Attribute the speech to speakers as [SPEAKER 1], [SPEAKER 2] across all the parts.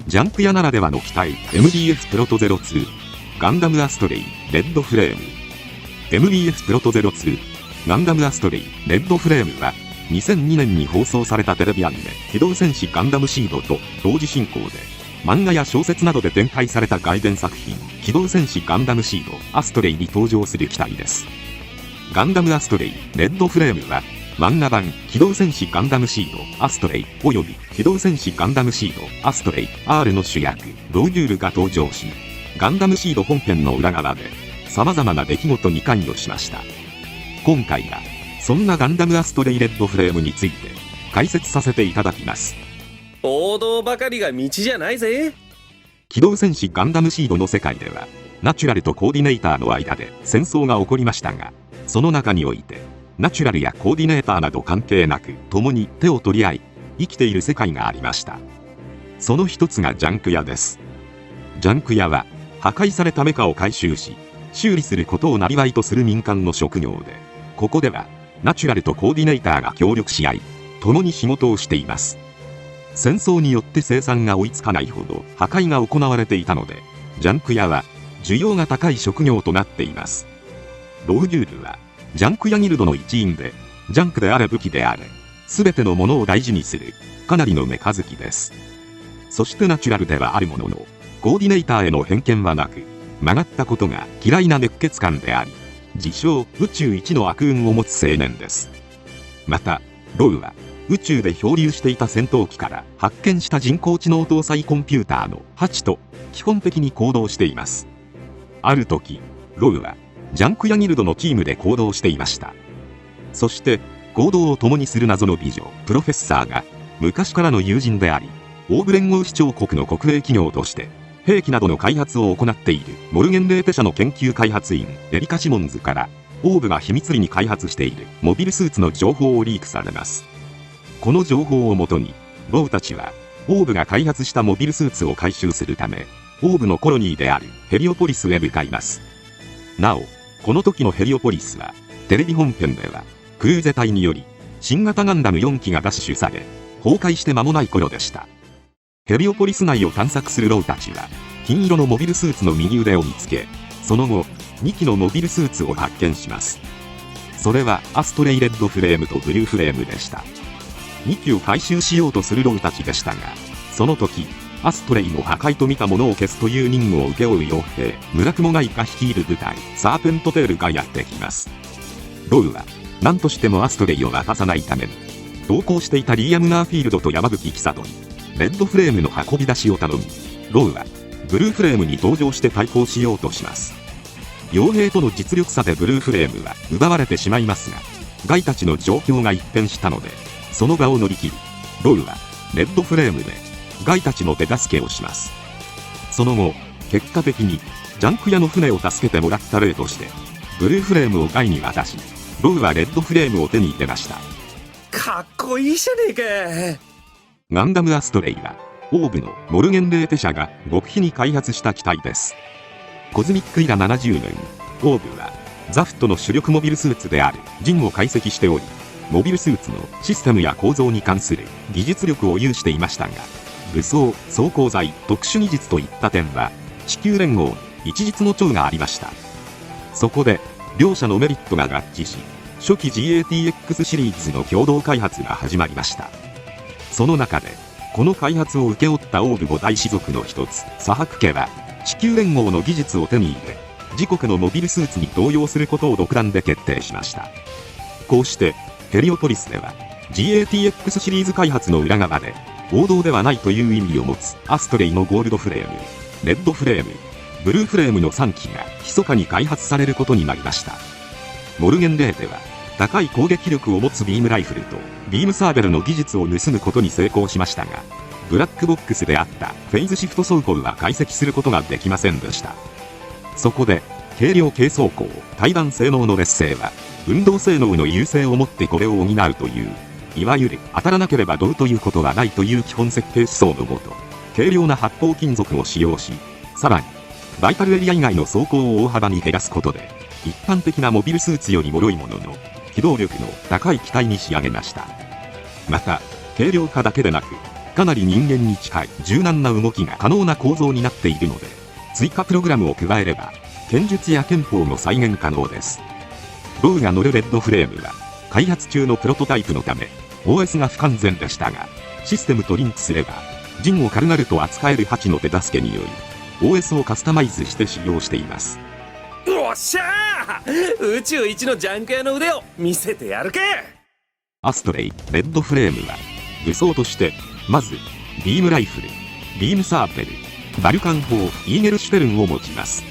[SPEAKER 1] ジャンク屋ならではの機体 MBS プロト02ガンダムアストレイレッドフレーム。 MBS プロト02ガンダムアストレイレッドフレームは2002年に放送されたテレビアニメ機動戦士ガンダムシードと同時進行で漫画や小説などで展開された外伝作品機動戦士ガンダムシードアストレイに登場する機体です。ガンダムアストレイレッドフレームは漫画版機動戦士ガンダムシードアストレイおよび機動戦士ガンダムシードアストレイ R の主役ローギュールが登場し、ガンダムシード本編の裏側で様々な出来事に関与しました。今回はそんなガンダムアストレイレッドフレームについて解説させていただきます。
[SPEAKER 2] 王道ばかりが道じゃないぜ。
[SPEAKER 1] 機動戦士ガンダムシードの世界ではナチュラルとコーディネーターの間で戦争が起こりましたが、その中においてナチュラルやコーディネーターなど関係なく共に手を取り合い生きている世界がありました。その一つがジャンク屋です。ジャンク屋は破壊されたメカを回収し修理することを生業とする民間の職業で、ここではナチュラルとコーディネーターが協力し合い共に仕事をしています。戦争によって生産が追いつかないほど破壊が行われていたので、ジャンク屋は需要が高い職業となっています。ローギュールはジャンク屋ギルドの一員で、ジャンクであれ武器であれ全てのものを大事にするかなりのメカ好きです。そしてナチュラルではあるもののコーディネーターへの偏見はなく、曲がったことが嫌いな熱血漢であり、自称宇宙一の悪運を持つ青年です。またロウは宇宙で漂流していた戦闘機から発見した人工知能搭載コンピューターのハチと基本的に行動しています。ある時ロウはジャンク屋ギルドのチームで行動していました。そして行動を共にする謎の美女プロフェッサーが昔からの友人であり、オーブ連合首長国の国営企業として兵器などの開発を行っているモルゲンレーテ社の研究開発員エリカ・シモンズからオーブが秘密裏に開発しているモビルスーツの情報をリークされます。この情報をもとにロウたちはオーブが開発したモビルスーツを回収するためオーブのコロニーであるヘリオポリスへ向かいます。なおこの時のヘリオポリスはテレビ本編ではクルーゼ隊により新型ガンダム4機が奪取され崩壊して間もない頃でした。ヘリオポリス内を探索するロウたちは金色のモビルスーツの右腕を見つけ、その後2機のモビルスーツを発見します。それはアストレイレッドフレームとブルーフレームでした。2機を回収しようとするロウたちでしたが、その時アストレイの破壊と見たものを消すという任務を請け負う傭兵村雲がイカ率いる部隊サーペントテールがやってきます。ロウは何としてもアストレイを渡さないために同行していたリーアム・ナーフィールドと山吹キサトにレッドフレームの運び出しを頼み、ロウはブルーフレームに登場して対抗しようとします。傭兵との実力差でブルーフレームは奪われてしまいますが、ガイたちの状況が一変したのでその場を乗り切り、ロウはレッドフレームでガイたちの手助けをします。その後結果的にジャンク屋の船を助けてもらった例としてブルーフレームをガイに渡し、ロウはレッドフレームを手に入れました。
[SPEAKER 2] かっこいいじゃねえか。
[SPEAKER 1] ガンダムアストレイはオーブのモルゲンレーテ社が極秘に開発した機体です。コズミックイラ70年、オーブはザフトの主力モビルスーツであるジンを解析しており、モビルスーツのシステムや構造に関する技術力を有していましたが、武装、装甲剤、特殊技術といった点は地球連合に一日の長がありました。そこで両者のメリットが合致し、初期 GATX シリーズの共同開発が始まりました。その中でこの開発を請け負ったオーブ5大氏族の一つサハク家は地球連合の技術を手に入れ、自国のモビルスーツに動揺することを独断で決定しました。こうしてヘリオポリスでは GATX シリーズ開発の裏側で王道ではないという意味を持つアストレイのゴールドフレーム、レッドフレーム、ブルーフレームの3機が密かに開発されることになりました。モルゲンレーテは高い攻撃力を持つビームライフルとビームサーベルの技術を盗むことに成功しましたが、ブラックボックスであったフェイズシフト装甲は解析することができませんでした。そこで軽量軽装甲対弾性能の劣勢は運動性能の優勢をもってこれを補うという、いわゆる当たらなければどうということはないという基本設計思想のもと、軽量な発泡金属を使用し、さらにバイタルエリア以外の装甲を大幅に減らすことで一般的なモビルスーツより脆いものの機動力の高い機体に仕上げました。また軽量化だけでなくかなり人間に近い柔軟な動きが可能な構造になっているので、追加プログラムを加えれば剣術や拳法も再現可能です。ロウが乗るレッドフレームは開発中のプロトタイプのため OS が不完全でしたが、システムとリンクすればジンを軽々と扱える8の手助けにより OS をカスタマイズして使用しています。
[SPEAKER 2] おっしゃー、宇宙一のジャンク屋の腕を見せてやるか。
[SPEAKER 1] アストレイレッドフレームは武装としてまずビームライフル、ビームサーペル、バルカン砲イーゲルシュテルンを持ちます。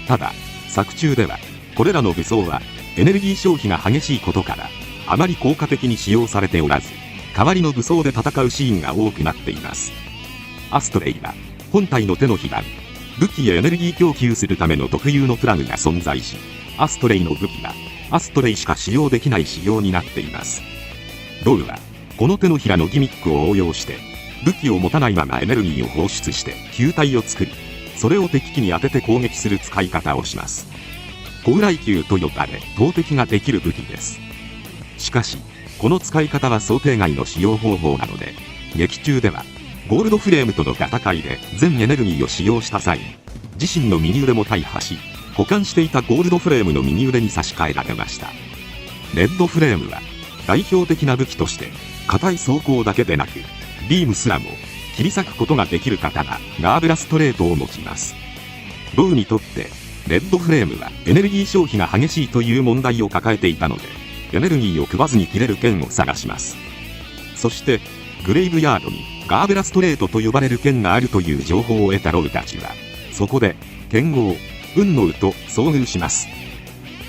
[SPEAKER 1] ただ作中ではこれらの武装はエネルギー消費が激しいことからあまり効果的に使用されておらず、代わりの武装で戦うシーンが多くなっています。アストレイは本体の手のひらに武器へエネルギー供給するための特有のプラグが存在し、アストレイの武器はアストレイしか使用できない仕様になっています。ロウはこの手のひらのギミックを応用して武器を持たないままエネルギーを放出して球体を作り、それを敵機に当てて攻撃する使い方をします。高雷球と呼ばれ投擲ができる武器です。しかしこの使い方は想定外の使用方法なので、劇中ではゴールドフレームとの戦いで全エネルギーを使用した際に自身の右腕も大破し、保管していたゴールドフレームの右腕に差し替えられました。レッドフレームは代表的な武器として硬い装甲だけでなくビームすらも切り裂くことができる刀ガーブラストレートを持ちます。ロウにとってレッドフレームはエネルギー消費が激しいという問題を抱えていたので、エネルギーを食わずに切れる剣を探します。そしてグレイブヤードにガーブラストレートと呼ばれる剣があるという情報を得たロウたちはそこで剣豪運のウと遭遇します。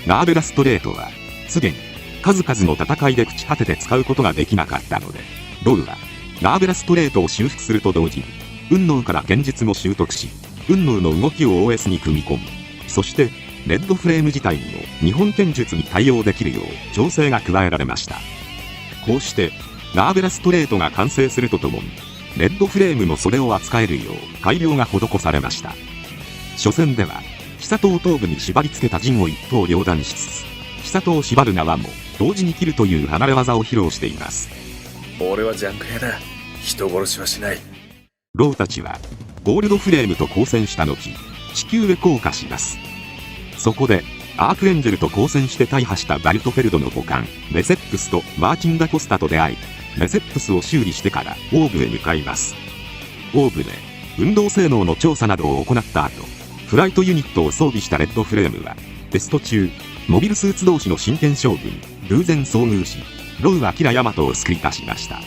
[SPEAKER 1] ガーブラストレートはすでに数々の戦いで朽ち果てて使うことができなかったので、ロウはガーブラストレートを修復すると同時に運のウから剣術も習得し、運のウの動きを OS に組み込み、そしてレッドフレーム自体にも日本剣術に対応できるよう調整が加えられました。こうしてガーブラストレートが完成するとともにレッドフレームもそれを扱えるよう改良が施されました。初戦では久戸を頭部に縛り付けた陣を一刀両断しつつ、久戸を縛る縄も同時に切るという離れ技を披露しています。
[SPEAKER 2] 俺はジャンク屋だ。人殺しはしない。
[SPEAKER 1] ロウたちはゴールドフレームと交戦した後地球へ降下します。そこでアークエンジェルと交戦して大破したバルトフェルドの母艦レセップスとマーチン・ダ・コスタと出会い、レセップスを修理してからオーブへ向かいます。オーブで運動性能の調査などを行った後、フライトユニットを装備したレッドフレームはテスト中モビルスーツ同士の真剣勝負に偶然遭遇し、ロウはキラヤマトを救い出しました。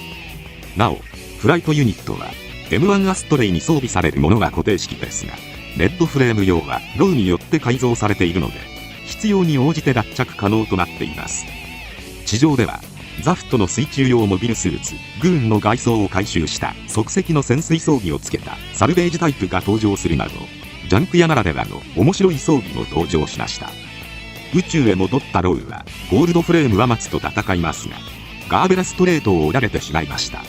[SPEAKER 1] なおフライトユニットは M1 アストレイに装備されるものが固定式ですが、レッドフレーム用はロウによって改造されているので必要に応じて脱着可能となっています。地上ではザフトの水中用モビルスーツグーンの外装を改修した即席の潜水装備をつけたサルベージタイプが登場するなど、ジャンク屋ならではの面白い装備も登場しました。宇宙へ戻ったロウはゴールドフレームワマツと戦いますが、ガーベラストレートを折られてしまいました。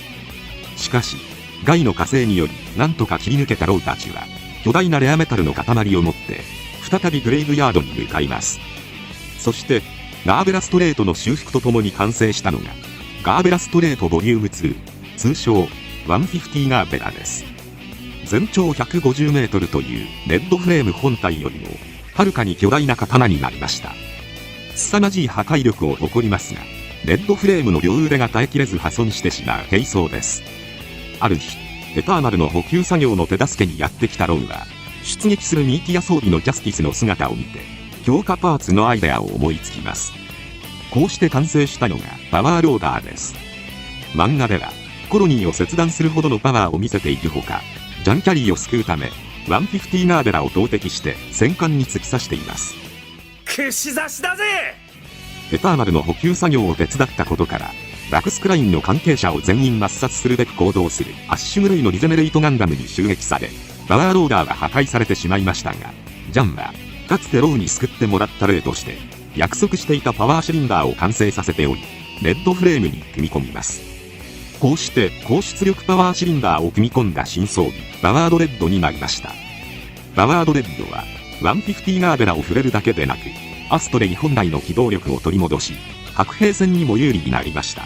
[SPEAKER 1] しかし外の火星によりなんとか切り抜けたロウたちは巨大なレアメタルの塊を持って再びグレイブヤードに向かいます。そしてガーベラストレートの修復とともに完成したのがガーベラストレートボリューム2、通称150ガーベラです。全長150メートルというレッドフレーム本体よりもはるかに巨大な刀になりました。凄まじい破壊力を誇りますが、レッドフレームの両腕が耐えきれず破損してしまう兵装です。ある日エターナルの補給作業の手助けにやってきたロウは出撃するミーティア装備のジャスティスの姿を見て強化パーツのアイデアを思いつきます。こうして完成したのがパワーローダーです。漫画ではコロニーを切断するほどのパワーを見せているほか、ジャンキャリーを救うため150ガーベラを投擲して戦艦に突き刺しています。
[SPEAKER 2] 串刺しだぜ。
[SPEAKER 1] エターナルの補給作業を手伝ったことからラクスクラインの関係者を全員抹殺するべく行動するアッシュグレイのリゼネレイトガンダムに襲撃され、パワーローダーは破壊されてしまいましたが、ジャンはかつてロウに救ってもらった例として約束していたパワーシリンダーを完成させており、レッドフレームに組み込みます。こうして高出力パワーシリンダーを組み込んだ新装備パワードレッドになりました。パワードレッドは150ガーベラを触れるだけでなくアストレイ本来の機動力を取り戻し、白兵戦にも有利になりました。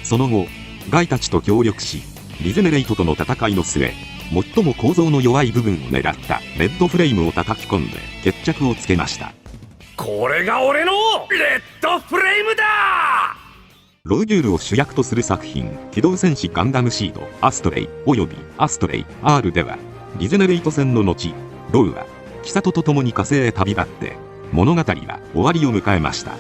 [SPEAKER 1] その後ガイたちと協力しリゼネレイトとの戦いの末、最も構造の弱い部分を狙ったレッドフレームを叩き込んで決着をつけました。
[SPEAKER 2] これが俺のレッドフレームだ。
[SPEAKER 1] ロイデュールを主役とする作品「機動戦士ガンダムシードアストレイ」およびアストレイ R では、リゼネレイト戦の後、ロウはキサトと共に火星へ旅立って物語は終わりを迎えました。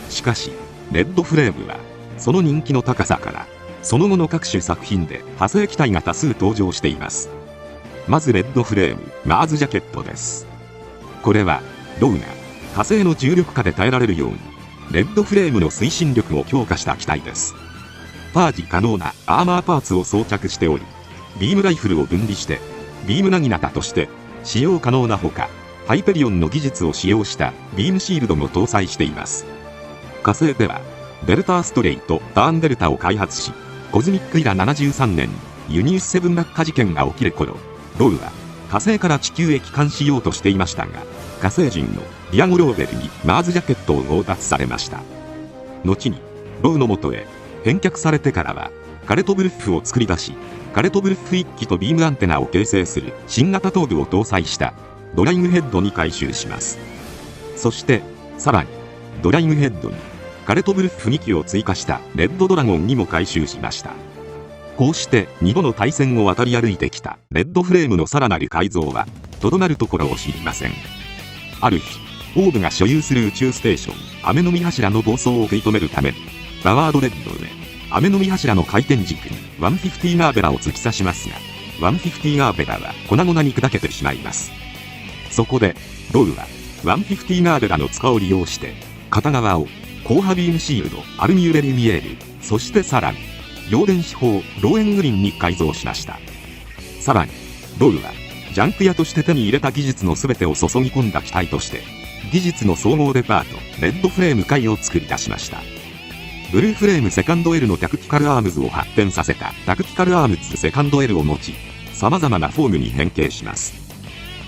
[SPEAKER 1] しかしレッドフレームはその人気の高さからその後の各種作品で派生機体が多数登場しています。まずレッドフレームマーズジャケットです。これはロウが火星の重力下で耐えられるようにレッドフレームの推進力を強化した機体です。パージ可能なアーマーパーツを装着しており、ビームライフルを分離してビームナギナタとして使用可能なほか、ハイペリオンの技術を使用したビームシールドも搭載しています。火星ではデルターストレイとターンデルタを開発し、コズミックイラ73年にユニウス7落下事件が起きる頃、ロウは火星から地球へ帰還しようとしていましたが、火星人のディアゴローベルにマーズジャケットを強奪されました。後にロウの元へ返却されてからはカレトブルッフを作り出し、カレトブルッフ1機とビームアンテナを形成する新型頭部を搭載したドライグヘッドに改修します。そしてさらにドライグヘッドにカレトブルッフ2機を追加したレッドドラゴンにも改修しました。こうして2度の対戦を渡り歩いてきたレッドフレームのさらなる改造はとどまるところを知りません。ある日、オーブが所有する宇宙ステーション雨の実柱の暴走を食い止めるためにパワードレッドで雨の実柱の回転軸に150ガーベラを突き刺しますが、150ガーベラは粉々に砕けてしまいます。そこでロウは150ガーベラの塚を利用して片側を高波ビームシールドアルミューレルミエール、そしてさらに陽電子砲ローエングリンに改造しました。さらにロウはジャンク屋として手に入れた技術の全てを注ぎ込んだ機体として技術の総合デパートレッドフレーム界を作り出しました。ブルーフレームセカンド L のタクティカルアームズを発展させたタクティカルアームズセカンド L を持ち、様々なフォームに変形します。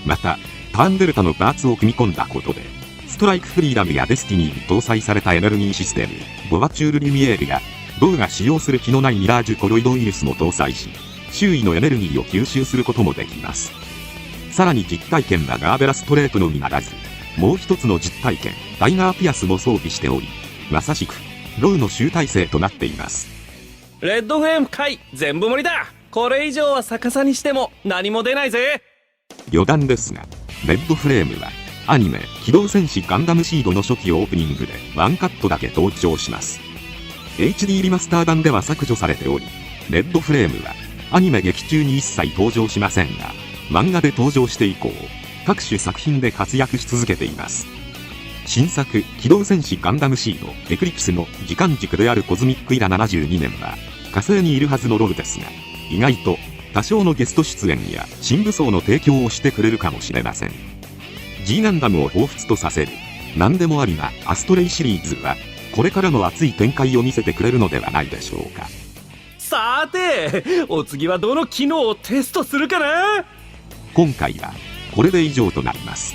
[SPEAKER 1] またターンデルタのパーツを組み込んだことでストライクフリーダムやデスティニーに搭載されたエネルギーシステムボバチュールリミエールやロウが使用する気のないミラージュコロイドウイルスも搭載し、周囲のエネルギーを吸収することもできます。さらに実体験はガーベラストレートのみならず、もう一つの実体験タイガーピアスも装備しており、まさしくロウの集大成となっています。
[SPEAKER 2] レッドフレーム回全部盛りだ。これ以上は逆さにしても何も出ないぜ。
[SPEAKER 1] 余談ですが、レッドフレームはアニメ「機動戦士ガンダムシード」の初期オープニングでワンカットだけ登場します。 HD リマスター版では削除されており、レッドフレームはアニメ劇中に一切登場しませんが、漫画で登場して以降各種作品で活躍し続けています。新作「機動戦士ガンダムシードエクリプス」の時間軸であるコズミックイラ72年は火星にいるはずのロウですが、意外と多少のゲスト出演や新武装の提供をしてくれるかもしれません。 G ガンダムを彷彿とさせる何でもありなアストレイシリーズはこれからの熱い展開を見せてくれるのではないでしょうか。
[SPEAKER 2] さてお次はどの機能をテストするかな。
[SPEAKER 1] 今回はこれで以上となります。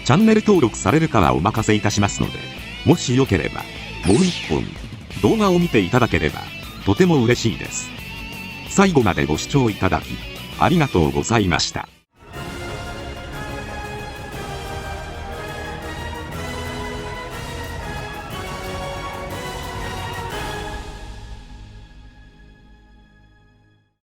[SPEAKER 1] チャンネル登録されるかはお任せいたしますので、もしよければもう一本動画を見ていただければとても嬉しいです。最後までご視聴いただきありがとうございました。